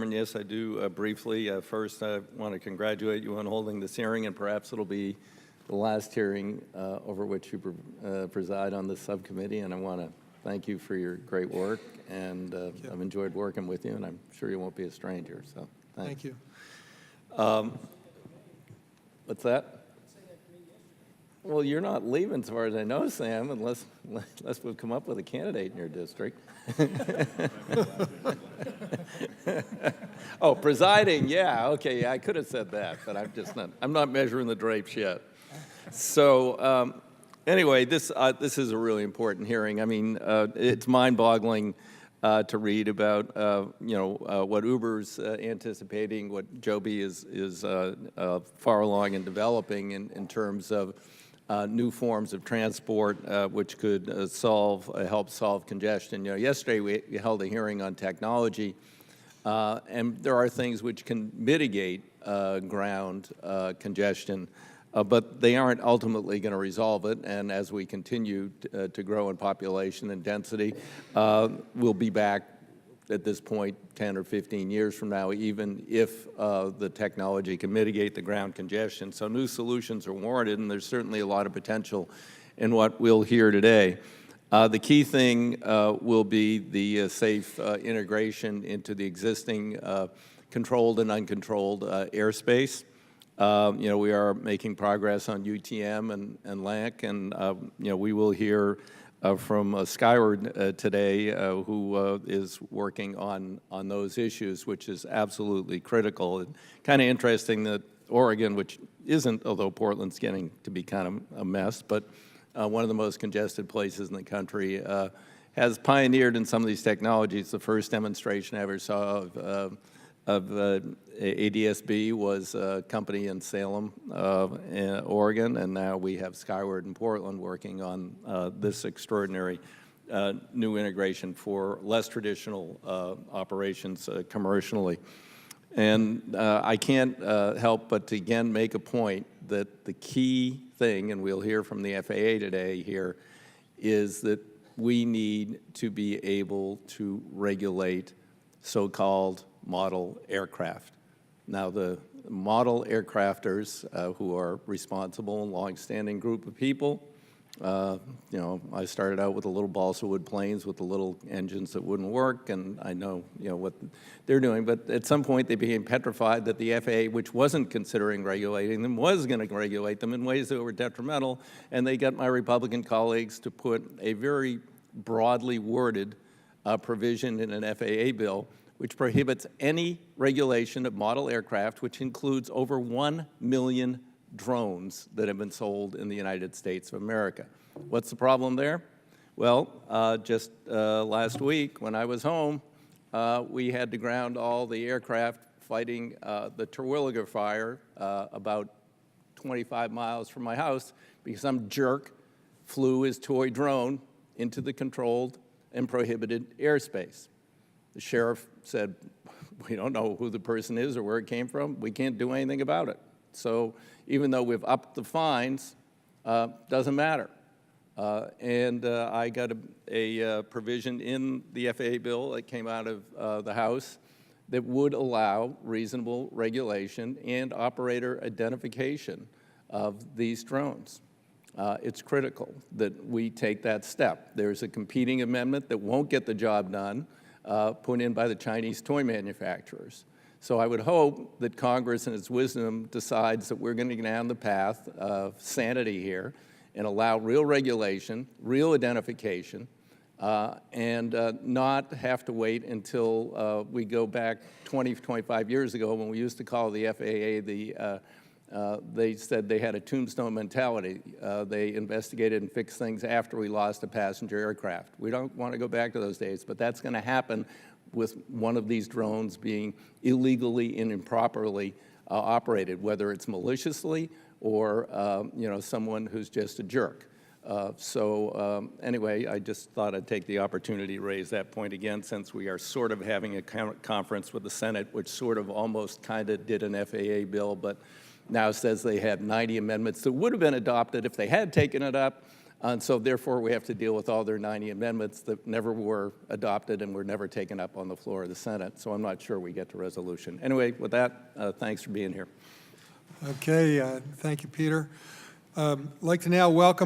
Chairman. Yes, I do briefly. First, I want to congratulate you on holding this hearing, and perhaps it'll be the last hearing over which you preside on this subcommittee, and I want to thank you for your great work, and I've enjoyed working with you, and I'm sure you won't be a stranger, so thanks. Thank you. What's that? Well, you're not leaving, as far as I know, Sam, unless we've come up with a candidate in your district. Oh, presiding, yeah, okay, yeah, I could have said that, but I'm not measuring the drapes yet. So anyway, this is a really important hearing. I mean, it's mind-boggling to read about, what Uber's anticipating, what Joby is far along in developing in terms of new forms of transport, which could help solve congestion. Yesterday we held a hearing on technology, and there are things which can mitigate ground congestion, but they aren't ultimately going to resolve it. And as we continue to grow in population and density, we'll be back at this point 10 or 15 years from now, even if the technology can mitigate the ground congestion. So new solutions are warranted, and there's certainly a lot of potential in what we'll hear today. The key thing will be the safe integration into the existing controlled and uncontrolled airspace. We are making progress on UTM and LANC, and we will hear from Skyward today, who is working on those issues, which is absolutely critical. And kind of interesting that Oregon, which isn't, although Portland's getting to be kind of a mess, but one of the most congested places in the country, has pioneered in some of these technologies. The first demonstration I ever saw of ADS-B was a company in Salem, Oregon, and now we have Skyward in Portland working on this extraordinary new integration for less traditional operations commercially. And I can't help but to again make a point that the key thing, and we'll hear from the FAA today here, is that we need to be able to regulate so-called model aircraft. Now, the model aircrafters who are responsible, long-standing group of people, I started out with the little balsa wood planes with the little engines that wouldn't work, and I know, what they're doing. But at some point, they became petrified that the FAA, which wasn't considering regulating them, was going to regulate them in ways that were detrimental, and they got my Republican colleagues to put a very broadly worded provision in an FAA bill which prohibits any regulation of model aircraft, which includes over 1 million drones that have been sold in the United States of America. What's the problem there? Well, just last week when I was home, we had to ground all the aircraft fighting the Terwilliger fire about 25 miles from my house because some jerk flew his toy drone into the controlled and prohibited airspace. The sheriff said, we don't know who the person is or where it came from. We can't do anything about it. So even though we've upped the fines, doesn't matter. I got a provision in the FAA bill that came out of the House that would allow reasonable regulation and operator identification of these drones. It's critical that we take that step. There's a competing amendment that won't get the job done, put in by the Chinese toy manufacturers. So I would hope that Congress in its wisdom decides that we're going to go down the path of sanity here and allow real regulation, real identification, and not have to wait until we go back 20, 25 years ago when we used to call the FAA they said they had a tombstone mentality. They investigated and fixed things after we lost a passenger aircraft. We don't want to go back to those days, but that's going to happen with one of these drones being illegally and improperly operated, whether it's maliciously or someone who's just a jerk. Anyway, I just thought I'd take the opportunity to raise that point again, since we are sort of having a conference with the Senate, which sort of almost kind of did an FAA bill, but now says they had 90 amendments that would have been adopted if they had taken it up, And so therefore, we have to deal with all their 90 amendments that never were adopted and were never taken up on the floor of the Senate. So I'm not sure we get to resolution. Anyway, with that, thanks for being here. Okay, thank you, Peter. I'd like to now welcome